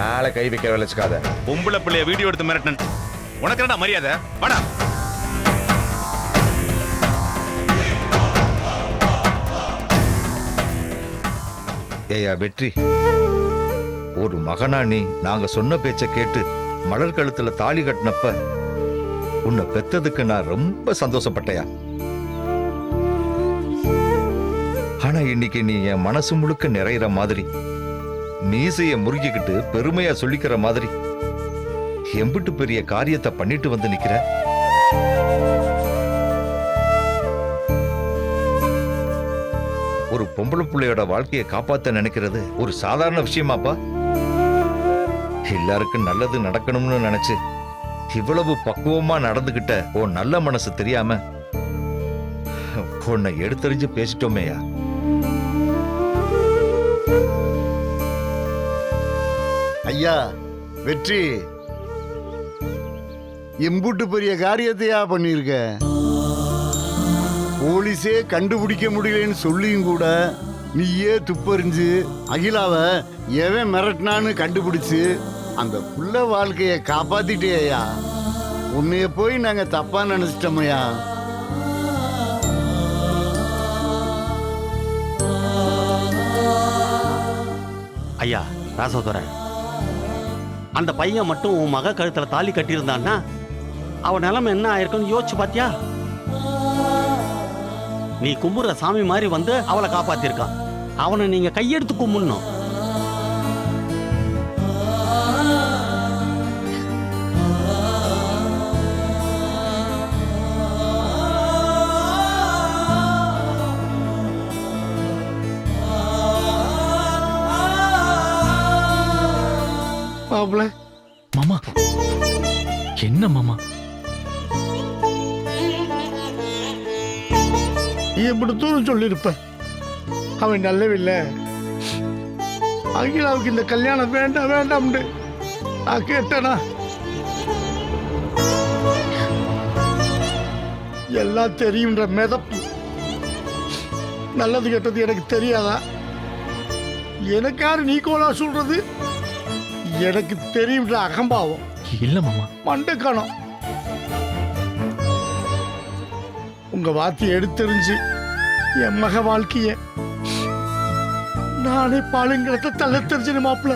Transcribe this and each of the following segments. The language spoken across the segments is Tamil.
மேல கை வைக்க வச்சுக்காத. பொம்பளை பிள்ளைய வீடியோ எடுத்து மிரட்டணும். உனக்கு என்னடா மரியாதை? வாடா. ஏயா வெற்றி, ஒரு மகனா நீ நாங்க சொன்ன பேச்ச கேட்டு மலர் கழுத்துல தாலி கட்டினப்ப உன்னை பெத்ததுக்கு நான் ரொம்ப சந்தோஷப்பட்டையா. ஆனா இன்னைக்கு நீ என் மனசு முழுக்க நிறையிற மாதிரி, மீசைய முறுக்கிக்கிட்டு பெருமையா சொல்லிக்கிற மாதிரி எம்பிட்டு பெரிய காரியத்தை பண்ணிட்டு வந்து நிக்கிற. ஒரு பொம்பளை பிள்ளையோட வாழ்க்கையை காப்பாத்த நினைக்கிறது ஒரு சாதாரண விஷயமாப்பா? எல்லாருக்கும் நல்லது நடக்கணும்னு நினைச்சு இவ்வளவு பக்குவமா நடந்துகிட்ட உன் நல்ல மனசு தெரியாம உன்னை எடுத்தறிஞ்சு பேசிட்டோமேயா. ஐயா வெற்றி, எம்புட்டு பெரிய காரியத்தையா பண்ணிருக்க. போலீஸே கண்டுபிடிக்க முடியலன்னு சொல்லியும் கூட நீயே துப்பறிஞ்சு அகிலாவ எவன் மிரட்டினான்னு கண்டுபிடிச்சு அந்த புள்ள வாழ்க்கைய காப்பாத்திட்டேயா. உன்னைய போய் நாங்க தப்பா நினைச்சிட்டோமையா. ஐயா ராசோதர, அந்த பையன் மட்டும் உன் மக கழுத்துல தாலி கட்டியிருந்தான்னா அவன் நிலைமை என்ன ஆயிருக்குன்னு யோசிச்சு பாத்தியா? நீ கும்புற சாமி மாதிரி வந்து அவளை காப்பாத்திருக்கான். அவனை நீங்க கையெடுத்து கும்பிடணும். மாமா என்ன மாமா இப்படி தூரம் சொல்லிருப்ப. அவன் நல்லவில்லை. அகிலாவுக்கு இந்த கல்யாணம் வேண்டாம் வேண்டாம்னு நான் கேட்டனா? எல்லாம் தெரியுன்ற மிதப்பு. நல்லது கெட்டது எனக்கு தெரியாதா? எனக்கு யாரு நீ கோலா சொல்றது? எனக்கு தெரியுன்ற அகம்பாவம். இல்ல மாமா, மண்டக்கணம். உங்க வார்த்தையை எடுத்தெறிஞ்சு என் மக வாழ்க்கைய நானே பாலுங்கிடத்தை தள்ள தெரிஞ்சு மாப்பிள்ள.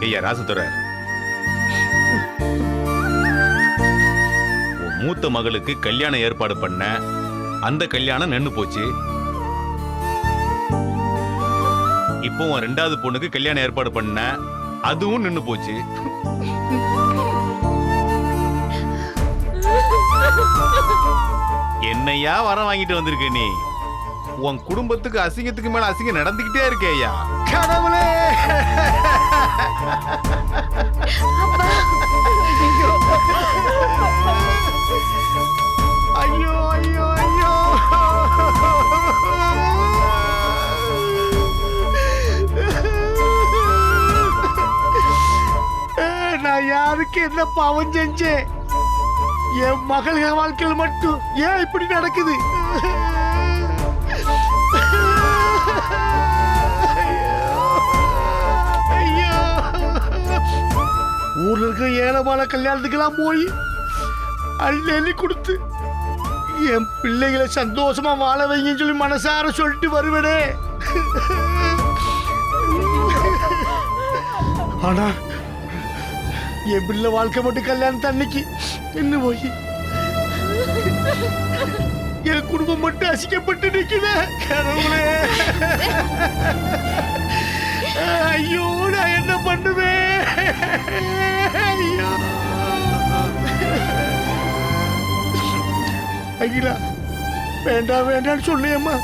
ஐயா ராசதுரை, மூத்த மகளுக்கு கல்யாணம் ஏற்பாடு பண்ண அந்த கல்யாணம் நின்னு போச்சு. இப்போ ரெண்டாவது பொண்ணுக்கு கல்யாணம் ஏற்பாடு பண்ண அதுவும் நின்னு போச்சு. என்னையா வரம் வாங்கிட்டு வந்திருக்க நீ? உன் குடும்பத்துக்கு அசிங்கத்துக்கு மேல அசிங்கம் நடந்துகிட்டே இருக்கே ஐயா. கடவுளே, ஐயோ ஐயோ ஐயோ, நான் யாருக்கு என்ன பாவம் செஞ்சேன்? என் மகள் வாழ்க்கையில் மட்டும் ஏன் இப்படி நடக்குது? ஊர்ல இருக்கிற ஏழமான கல்யாணத்துக்கெல்லாம் போய் அள்ளி கொடுத்து என் பிள்ளைகளை சந்தோஷமா வாழ வைங்கன்னு சொல்லி மனசார சொல்லிட்டு வருவேனே. ஆனா என் பிள்ளை வாழ்க்கை மட்டும் கல்யாணத்து அன்னைக்கு நின்று போய் என் குடும்பம் மட்டும் அசிக்கப்பட்டு நிக்குதே. கடவுளே, ஐயோ நான் என்ன பண்ணுவேன்? ஐயோ அகிலா, வேண்டாம் வேண்டாம்னு சொன்னேம்மா.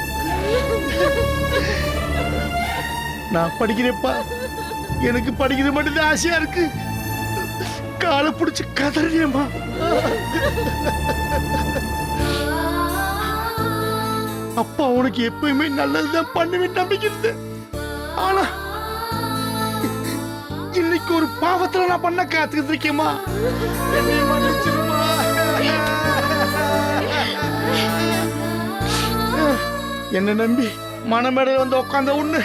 நான் படிக்கிறேப்பா. எனக்கு படிக்கிறது மட்டும்தான் ஆசையா இருக்கு. காலை பிடிச்சு கதறியம்மா. அப்பா உனக்கு எப்பயுமே நல்லதுதான் பண்ணுவேன் நம்பிக்கிறது. ஆனா இன்னைக்கு ஒரு பாவத்துல நான் பண்ண காத்துக்கிட்டு இருக்கேம்மா. என்னை மன்னிச்சிருமா. என்ன நம்பி மனமேடையில் வந்து உட்கார்ந்த உன்னை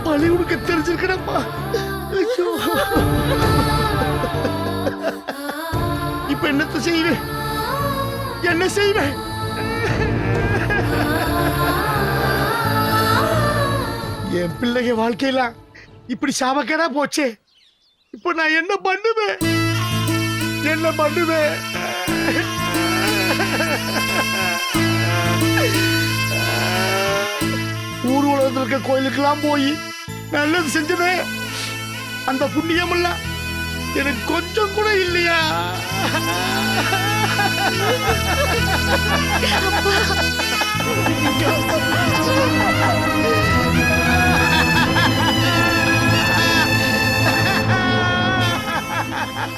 பழி உனக்கு தெரிஞ்சிருக்கணும்மா. ஐயோ. இப்ப என்னத்த செய்வேன்? என்ன செய்வேன்? என் பிள்ளைங்க வாழ்க்கையில இப்படி சாபக்கேடா போச்சே. இப்ப நான் என்ன பண்ணுவேன்? என்ன பண்ணுவேன்? ஊர் உலகத்தில் இருக்க கோயிலுக்கெல்லாம் போய் நல்லது செஞ்சதே அந்த புண்ணியம் இல்ல எனக்கு கொஞ்சம் கூட இல்லையா?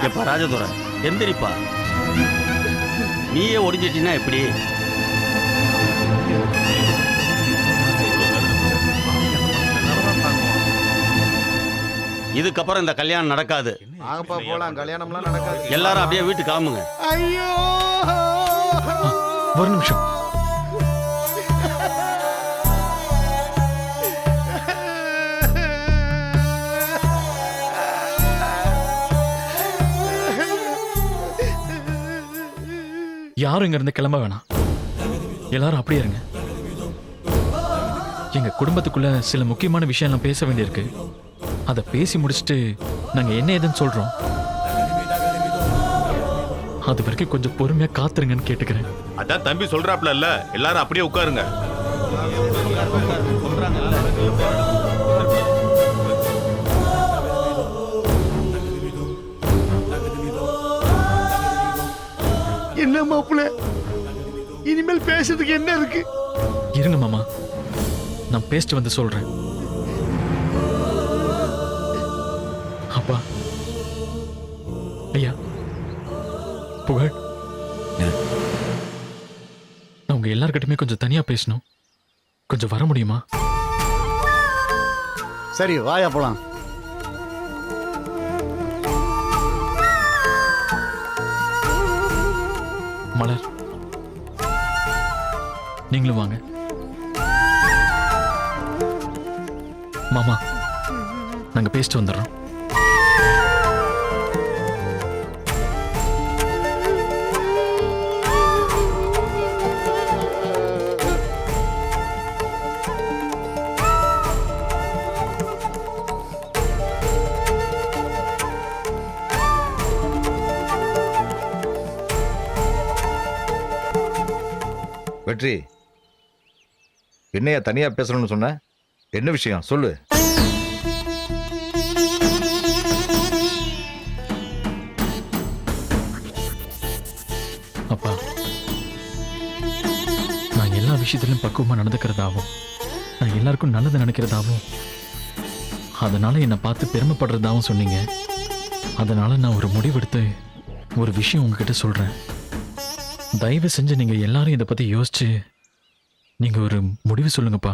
எப்பா ராஜதுரை எந்திரிப்பா. நீயே ஒடிஞ்சிட்டீங்கன்னா எப்படி? இதுக்கப்புறம் இந்த கல்யாணம் நடக்காது. ஆகப்பா போலாம், கல்யாணம்லாம் நடக்காது. எல்லாரும் அப்படியே வீட்டுக்கு கிளம்புங்க. ஐயோ, ஒரு நிமிஷம். யாரும் இங்க இருந்து கிளம்ப வேணாம். எல்லாரும் அப்படியே இருங்க. எங்க குடும்பத்துக்குள்ள சில முக்கியமான விஷயம் பேச வேண்டியிருக்கு. அதை பேசி முடிச்சுட்டு நாங்க என்ன ஏதுன்னு சொல்றோம். அது வரைக்கும் கொஞ்சம் பொறுமையா காத்துருங்கன்னு கேட்டுக்கிறேன். அதான் தம்பி சொல்றாப்ல இல்ல, எல்லாரும் அப்படியே உட்காருங்க. என்ன மாப்பிள்ள, இனிமேல் பேசுறதுக்கு என்ன இருக்கு? இருங்க மாமா, நான் பேசிட்டு வந்து சொல்றேன். அப்பா, ஐயா, புகழ், நான் உங்க எல்லார்கிட்டயுமே கொஞ்சம் தனியா பேசணும். கொஞ்சம் வர முடியுமா? சரி, வாயா போலாம். மலர், நீங்களும் வாங்க. மாமா, நாங்க பேசிட்டு வந்துடுறோம். வெற்றி, என்னையா தனியா பேசணும்னு சொன்ன? என்ன விஷயம் சொல்லு. அப்பா, நான் எல்லா விஷயத்திலும் பக்குவமா நடந்துக்கிறதாவும், நான் எல்லாருக்கும் நல்லது நினைக்கிறதாவும், அதனால என்னை பார்த்து பெருமைப்படுறதாவும் சொன்னீங்க. அதனால நான் ஒரு முடிவெடுத்து ஒரு விஷயம் உங்ககிட்ட சொல்றேன். தயவு செஞ்சு நீங்க எல்லாரும் இதை பத்தி யோசிச்சு நீங்க ஒரு முடிவு சொல்லுங்கப்பா.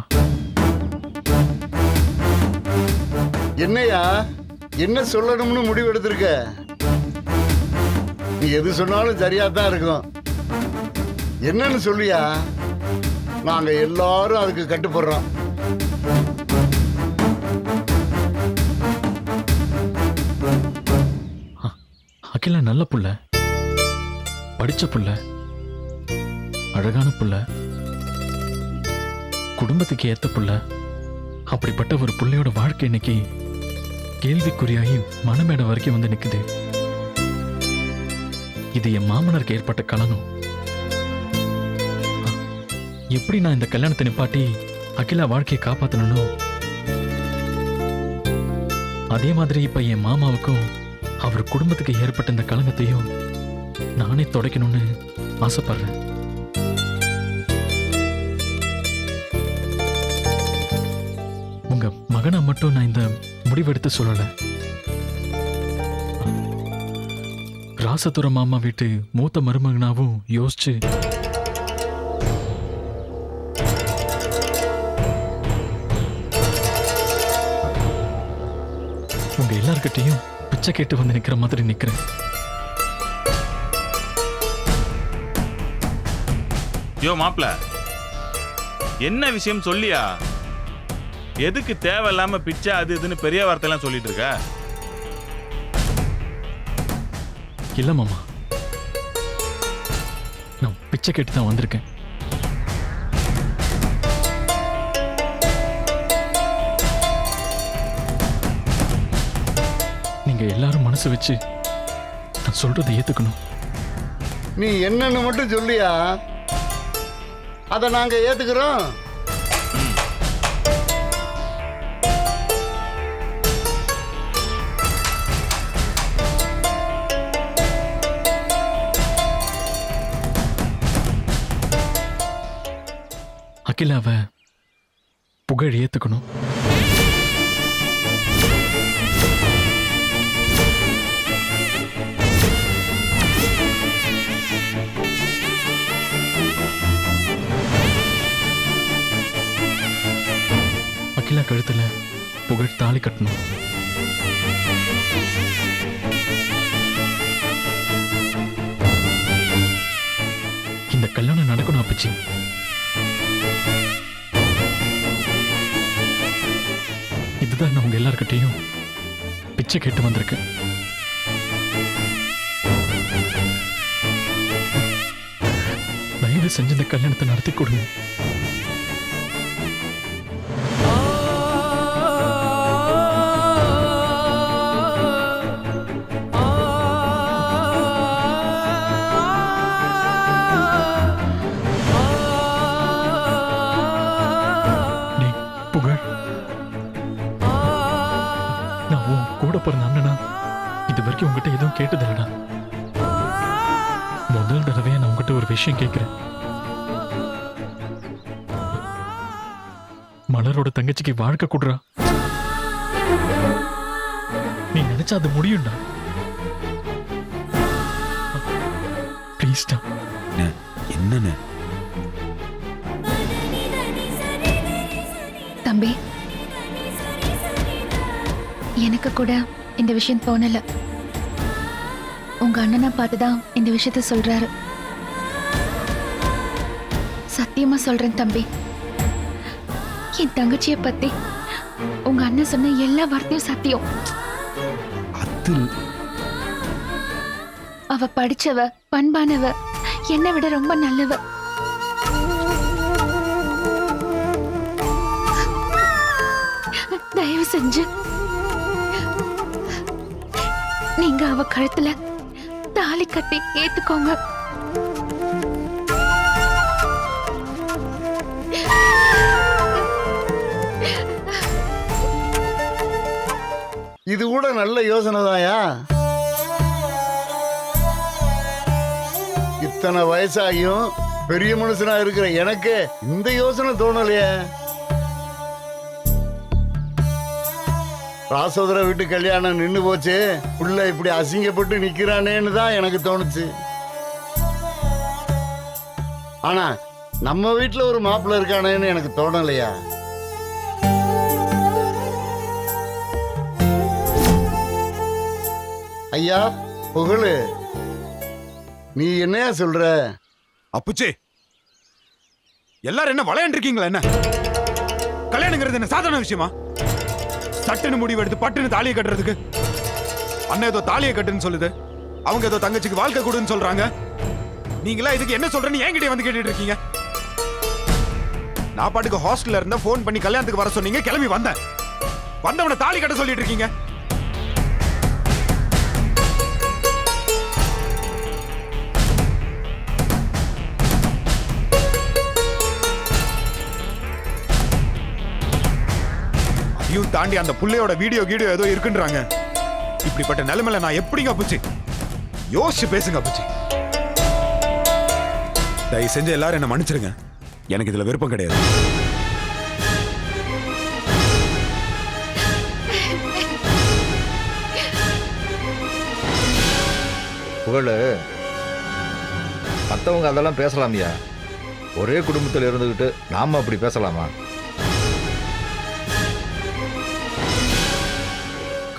என்னையா, என்ன சொல்லணும்னு முடிவு எடுத்திருக்க? நீ எது சொன்னாலும் சரியா தான் இருக்கும். என்னன்னு சொல்லியா, நாங்க எல்லாரும் அதுக்கு கட்டுப்படுறோம். அகிலா நல்ல புள்ள, படிச்ச புள்ள, அழகான புள்ள, குடும்பத்துக்கு ஏத்த புள்ள. அப்படிப்பட்ட ஒரு புள்ளையோட வாழ்க்கை இன்னைக்கு கேள்விக்குறியாகி மனமேடை வரைக்கும் வந்து நிக்குது. இது என் மாமனருக்கு ஏற்பட்ட கலனம். எப்படி நான் இந்த கல்யாணத்தை நிப்பாட்டி அகிலா வாழ்க்கையை காப்பாத்தனோ, அதே மாதிரி இப்ப என் மாமாவுக்கும் அவர் குடும்பத்துக்கு ஏற்பட்ட இந்த கலங்கத்தையும் நானே துடைக்கணும்னு ஆசைப்படுறேன். உங்க மகனை மட்டும் நான் இந்த முடிவெடுத்து சொல்லல. ராசதுர மாமா வீட்டு மூத்த மருமகனாவும் யோசிச்சு உங்க எல்லார்கிட்டையும் பிச்சை கேட்டு வந்து நிக்கிற மாதிரி நிக்கிறேன். யோ மாப்ள, என்ன விஷயம் சொல்லியா? எதுக்கு தேவையில்லாம பிச்சை அது இதுன்னு பெரிய வார்த்தையெல்லாம் சொல்லிட்டு இருக்க? இல்ல மாமா, நான் பிச்சை கேட்டு தான் வந்திருக்கேன். நீங்க எல்லாரும் மனசு வச்சு நான் சொல்றதை ஏத்துக்கணும். நீ என்னன்னு மட்டும் சொல்லியா, அதை நாங்க ஏத்துக்கிறோம். அகிலாவை புகழ் ஏத்துக்கணும். அகிலா கழுத்துல புகழ் தாலி கட்டணும். இந்த கல்யாணம் நடக்கணும் அப்பச்சி. இதுதான் நான் உங்க எல்லார்கிட்டையும் பிச்சை கேட்டு வந்திருக்கேன். தயவு செஞ்சு இந்த கல்யாணத்தை நடத்தி கொடுங்க. டேய், புகழ், நான் உன் கூட பிறந்த அண்ணனா இது வரைக்கும் உங்ககிட்ட எதுவும் கேட்டதில்லடா. முதல் தடவையா நான் உங்ககிட்ட ஒரு விஷயம் கேட்கிறேன். மலரோட தங்கச்சிக்கு வாழ்க்கை கொடுறா. நீ நினைச்சா அது முடியும்டா. ப்ளீஸ்டா. என்னன்னு தம்பி, எனக்கு கூட இந்த விஷயம் தோணல. உங்க அண்ணனை பார்த்துதான் இந்த விஷயத்த சொல்றாரு. சத்தியமா சொல்றேன் தம்பி, என் தங்கச்சிய பத்தி உங்க அண்ணன் சொன்ன எல்லா வார்த்தையும் சத்தியம். அது அவ படிச்சவ, பண்பானவ, என்னை விட ரொம்ப நல்லவ. தயவு செஞ்சு நீங்க அவ கழுத்துல தாலி கட்டி ஏத்துக்கோங்க. இது கூட நல்ல யோசனை தான்யா. இத்தனை வயசாகியும் பெரிய மனுஷனா இருக்கிற எனக்கு இந்த யோசனை தோணலையே. ராசோதர வீட்டு கல்யாணம் நின்னு போச்சு, புள்ள இப்படி அசிங்கப்பட்டு நிக்கிறானேன்னு தான் எனக்கு தோணுச்சு. ஆனா நம்ம வீட்டுல ஒரு மாப்பிள்ளை இருக்கானேன்னு எனக்கு தோணலையா. ஐயா புகழு, நீ என்னையா சொல்ற? அப்புச்சே, எல்லாரும் என்ன விளையாண்டு இருக்கீங்களா? என்ன கல்யாணங்கிறது என்ன சாதாரண விஷயமா? சட்டுன்னு முடிவு எடுத்து பட்டுன்னு தாலியை கட்டுறதுக்கு அண்ணன் ஏதோ தாலியை கட்டுன்னு சொல்லுது, அவங்க ஏதோ தங்கச்சிக்கு வாழ்க்கை கொடுன்னு சொல்றாங்க. நீங்களா இதுக்கு என்ன சொல்றேன்னு என்கிட்ட வந்து கேட்டுட்டு இருக்கீங்க. நான் பாட்டுக்கு ஹாஸ்டல்ல இருந்த போன் பண்ணி கல்யாணத்துக்கு வர சொன்னீங்க, கிளம்பி வந்தேன். வந்தவனை தாலி கட்ட சொல்லிட்டு இருக்கீங்க. அதையும் தாண்டி அந்த புள்ளையோட வீடியோ ஏதோ இருக்குன்றாங்க. இப்படிப்பட்ட நிலைமையில நான் எப்படிங்க அப்புச்சி? யோசிச்சு பேசுங்க அப்புச்சி. தயவு செஞ்சு எல்லாரும் என்ன மன்னிச்சிருங்க, எனக்கு இதுல விருப்பம் கிடையாது. புகழ், மற்றவங்க அதெல்லாம் பேசலாமியா, ஒரே குடும்பத்தில் இருந்துக்கிட்டு நாம அப்படி பேசலாமா?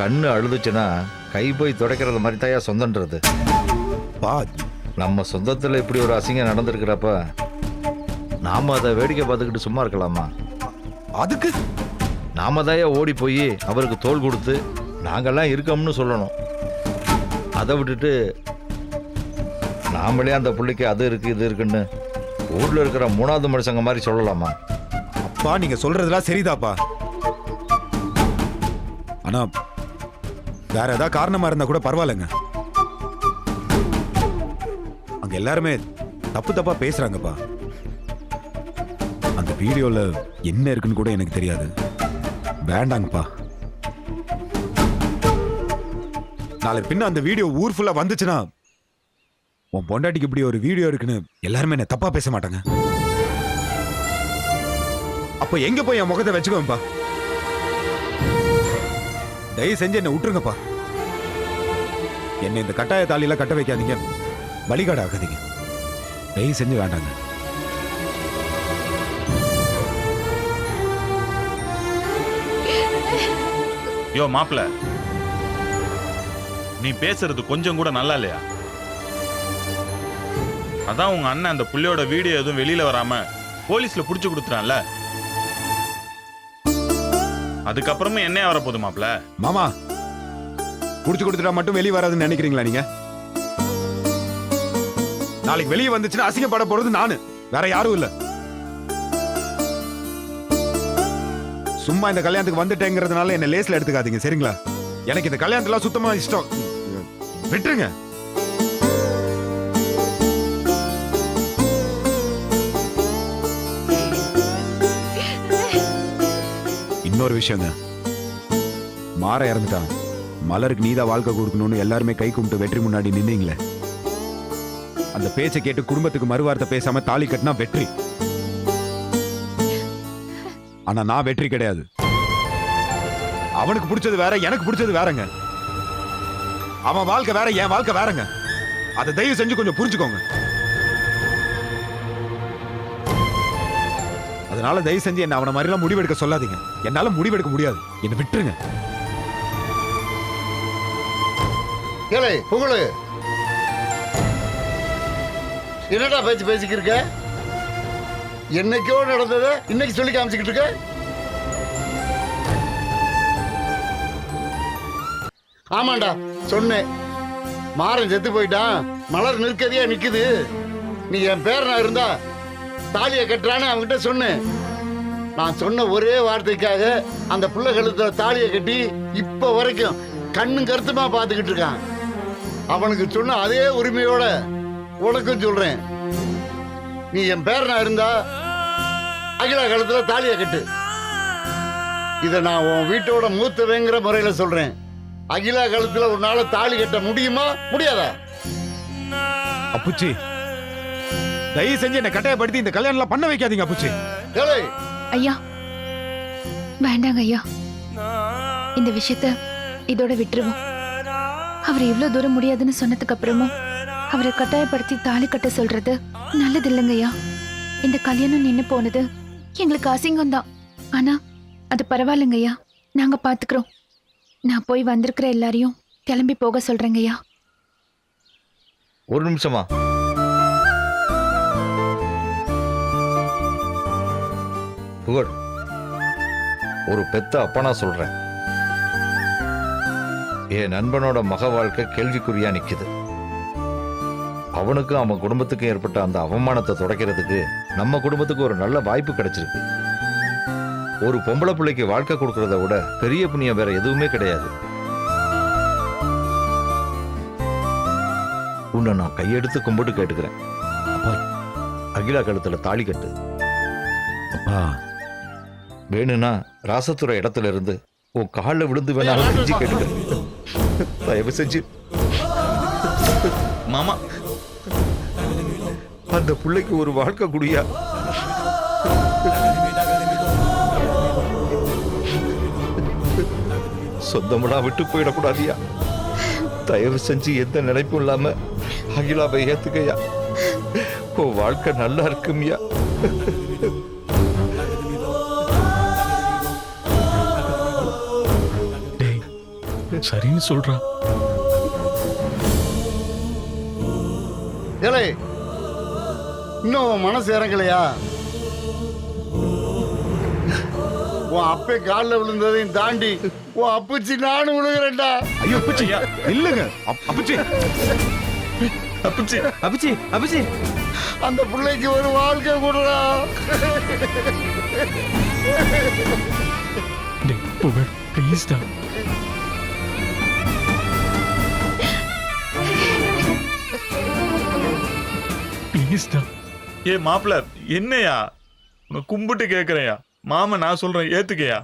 கண்ணு அழுதுச்சுன்னா கை போய் துடைக்கிறது மாதிரி தாயா சொந்தன்றது. பா நம்ம சொந்தத்தில் இப்படி ஒரு அசிங்கம் நடந்திருக்கிறப்ப நாம அதை வேடிக்கை பார்த்துக்கிட்டு சும்மா இருக்கலாமா? அதுக்கு நாம தாயா ஓடி போய் அவருக்கு தோள் கொடுத்து நாங்கெல்லாம் இருக்கோம்னு சொல்லணும். அதை விட்டுட்டு நாமளே அந்த பிள்ளைக்கு அது இருக்கு இது இருக்குன்னு ஊர்ல இருக்கிற மூணாவது மனுஷங்க மாதிரி சொல்லலாமா? அப்பா நீங்க சொல்றதெல்லாம் சரிதாப்பா. ஆனா வேற ஏதாவது காரணமா இருந்தா கூட பரவாயில்லைங்க. அங்க எல்லாருமே தப்பு தப்பா பேசுறாங்கப்பா. அந்த வீடியோல என்ன இருக்குன்னு கூட எனக்கு தெரியாது. வேண்டாங்கப்பா. நாளை பின்ன அந்த வீடியோ ஊர் ஃபுல்லா வந்துச்சுன்னா உன் பொண்டாட்டிக்கு இப்படி ஒரு வீடியோ இருக்குன்னு எல்லாருமே என்ன தப்பா பேச மாட்டாங்க. அப்ப எங்க போய் என் முகத்தை வச்சுக்கோப்பா. தயவு செஞ்சு என்ன விட்டுருங்கப்பா. என்ன இந்த கட்டாய தாலியில கட்ட வைக்காதீங்க, வழிகாட ஆகாதீங்க. தயவு செஞ்சு வேண்டாங்க. யோ மாப்பிள, நீ பேசுறது கொஞ்சம் கூட நல்லா இல்லையா? அதான் உங்க அண்ணன் அந்த புள்ளையோட வீடியோ எதுவும் வெளியில வராம போலீஸ்ல புடிச்சு கொடுத்துறான்ல, அதுக்கப்புறமே என்ன வரப்போகுது மாப்பிள? மாமா புடிச்சு கொடுத்துட்டா மட்டும் வெளியே வராதுன்னு நினைக்கிறீங்களா நீங்க? நாளைக்கு வெளியே வந்துச்சுன்னா அசிங்கப்பட போறது நானு, வேற யாரும் இல்ல. சும்மா இந்த கல்யாணத்துக்கு வந்துட்டேங்கிறதுனால என்ன லேஸ்ல எடுத்துக்காதீங்க சரிங்களா? எனக்கு இந்த கல்யாணத்துல சுத்தமா இஷ்டம். விட்டுருங்க. இன்னொரு விஷயங்க, மாற இறந்துட்டான். மலருக்கு நீதான் வாழ்க்கை கொடுக்கணும்னு எல்லாருமே கை கும்பிட்டு வெற்றி முன்னாடி நின்னீங்களே, அந்த பேச்சை கேட்டு குடும்பத்துக்கு மறுவார்த்தை பேசாம தாலி கட்டினா வெற்றி. ஆனா நான் வெற்றி கிடையாது. அவனுக்கு பிடிச்சது வேற, எனக்கு பிடிச்சது வேறங்க. அவன் வாழ்க்கை வேற, என் வாழ்க்கை வேறங்க. அதை தயவு செஞ்சு கொஞ்சம் புரிஞ்சுக்கோங்க. அதனால தயவு செஞ்சு என்ன அவன மாதிரிலாம் முடிவெடுக்க சொல்லாதீங்க. என்னால முடிவெடுக்க முடியாது, என்ன விட்டுருங்க. ஏலே புகழு, என்னடா பேச்சு பேசிக்கிட்டு இருக்க? என்னைக்கோ நடந்ததை இன்னைக்கு சொல்லி காமிச்சுக்கிட்டு இருக்க? ஆமாண்டா சொன்னேன், மாறன் செத்து போயிட்டான், மலர் நிற்கதையா நிக்குது, நீ என் பேரனா இருந்தா தாலியை கட்டுறான்னு அவன்கிட்ட சொன்னேன். நான் சொன்ன ஒரே வார்த்தைக்காக அந்த புள்ள கழுத்துல தாலியை கட்டி இப்ப வரைக்கும் கண்ணும் கருத்துமா பார்த்துக்கிட்டு இருக்கான். அவனுக்கு சொன்ன அதே உரிமையோட உனக்கும் சொல்றேன், நீ என் பேரனா இருந்தா அகிலா கழுத்துல தாலியை கட்டு. இத நான் உன் வீட்டோட மூத்தவங்கிற முறையில சொல்றேன். அகிலா கழுத்துல ஒரு நாள தாலி கட்ட முடியுமா முடியாதா? அப்புச்சி தயவு செஞ்சு என்ன கட்டாயப்படுத்தி இந்த கல்யாணம் பண்ண வைக்காதீங்க அப்புச்சி. ஐயா வேண்டாங்க ஐயா, இந்த விஷயத்த இதோட விட்டுருவோம். அவர் இவ்வளவு தூரம் முடியாதுன்னு சொன்னதுக்கு அப்புறமும் அவரை கட்டாயப்படுத்தி தாலி கட்ட சொல்றது நல்லது இல்லைங்க ஐயா. இந்த கல்யாணம் நின்னு போனது எங்களுக்கு அசிங்கம் தான், ஆனா அது பரவாயில்லைங்க ஐயா, நாங்க பாத்துக்கிறோம். நான் போய் வந்திருக்கிற எல்லாரையும் கிளம்பி போக சொல்றேங்க ஐயா. ஒரு நிமிஷமா. புகழ், ஒரு பெத்த அப்பனா சொல்றேன், என் நண்பனோட மக வாழ்க்கை கேள்விக்குறியா நிக்குது. அவனுக்கும் அவன் குடும்பத்துக்கும் ஏற்பட்ட அந்த அவமானத்தை துடைக்கிறதுக்கு நம்ம குடும்பத்துக்கு ஒரு நல்ல வாய்ப்பு கிடைச்சிருக்கு. ஒரு பொம்பளை பிள்ளைக்கு வாழ்க்கை கொடுக்கறத விட பெரிய புண்ணியம் வேற எதுவுமே கிடையாது. உன்னை நான் கையெடுத்து கும்பிட்டு கேட்டுக்கிறேன், அப்பா அகிலா கழுத்துல தாலி கட்டு. அப்பா வேணும்னா ராசத்துறை இடத்துல இருந்து உன் காலில் விழுந்து வேணாலும் செஞ்சு கேட்டுக்கிறேன். தயவு செஞ்சு மாமா, அந்த பிள்ளைக்கு ஒரு வாழ்க்கை குடியா. சொந்தமெல்லாம் விட்டு போயிடக்கூடாதியா. தயவு செஞ்சு எந்த நினைப்பும் இல்லாம அகிலாவை ஏத்துக்கையா. உன் வாழ்க்கை நல்லா இருக்கும்யா. சரின்னு சொல்றான். ஏலே இன்னும் உன் மனசு இறங்கலையா? உன் அப்பே காலில் விழுந்ததையும் தாண்டி உன் அப்பச்சி நானும் விழுகிறேன்டா. ஐயோ அப்பச்சி இல்லங்க அப்பச்சி அப்பச்சி அப்பச்சி அப்பச்சி அந்த பிள்ளைக்கு ஒரு வாழ்க்கை கொடுறா. டேய் புகழ் ப்ளீஸ்டா. ப்ளீஸ்டா. ஏ மாப்பிள்ள என்னையா உன்னை கும்பிட்டு கேக்குறேயா, மாமா நான் சொல்றேன் ஏத்துக்கையா.